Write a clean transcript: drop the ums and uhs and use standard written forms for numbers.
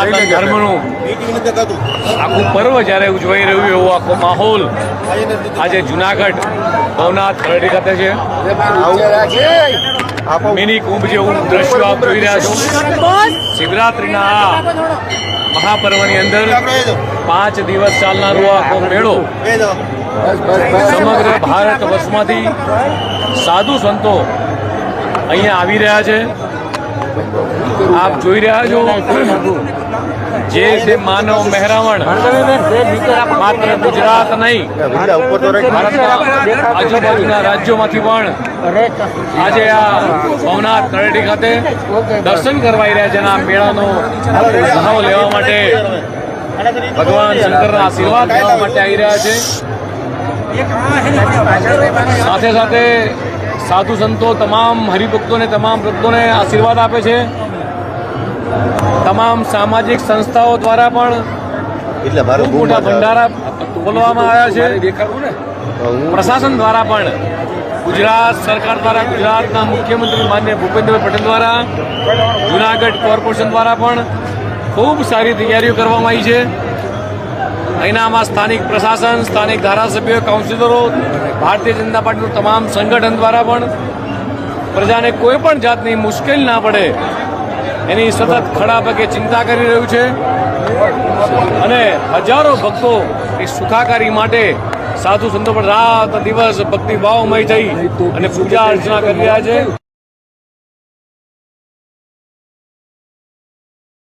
સનાતન ધર્મનું આખું પર્વ જ્યારે ઉજવાઈ રહ્યું એવો આખો માહોલ આજે જુનાગઢ ભવનાથ ખરડી ખાતે છે। મિની કુંભ જેવું દ્રશ્યો આપ જોઈ રહ્યા છો। શિવરાત્રિના આ મહાપર્વની અંદર 5 દિવસ ચાલનારો આખો મેળો સમગ્ર ભારત વર્ષમાંથી સાધુ સંતો અહીંયા આવી રહ્યા છે। આપ જોઈ રહ્યા છો જે રીતે માનવ મહેરામણ માત્ર ગુજરાત નહીં ભારતના આજુબાજુના રાજ્યોમાંથી પણ આજે આ ભવનાથ તળેટી ખાતે દર્શન કરવા આવી રહ્યા છે અને આ મેળાનો લાભ લેવા માટે ભગવાન શંકરના આશીર્વાદ લેવા માટે આવી રહ્યા છે। સાથે સાથે સાધુ સંતો તમામ હરિભક્તોને તમામ ભક્તોને આશીર્વાદ આપે છે। તમામ સામાજિક સંસ્થાઓ દ્વારા પણ ખૂબ મોટા ભંડારા બોલવામાં આવ્યા છે। પ્રશાસન દ્વારા પણ ગુજરાત સરકાર દ્વારા ગુજરાતના મુખ્યમંત્રી માનનીય ભૂપેન્દ્રભાઈ પટેલ દ્વારા જુનાગઢ કોર્પોરેશન દ્વારા પણ ખૂબ સારી તૈયારીઓ કરવામાં આવી છે। અહીંનામાં સ્થાનિક પ્રશાસન સ્થાનિક ધારાસભ્યો કાઉન્સિલરો ભારતીય જનતા પાર્ટીનું તમામ સંગઠન દ્વારા પણ પ્રજાને કોઈ પણ જાતની મુશ્કેલી ના પડે એની સતત ખડા પગે ચિંતા કરી રહ્યું છે અને હજારો ભક્તો એ સુખાકારી માટે સાધુ સંતો પણ રાત દિવસ ભક્તિ ભાવમય થઈ અને પૂજા અર્ચના કરી રહ્યા છે।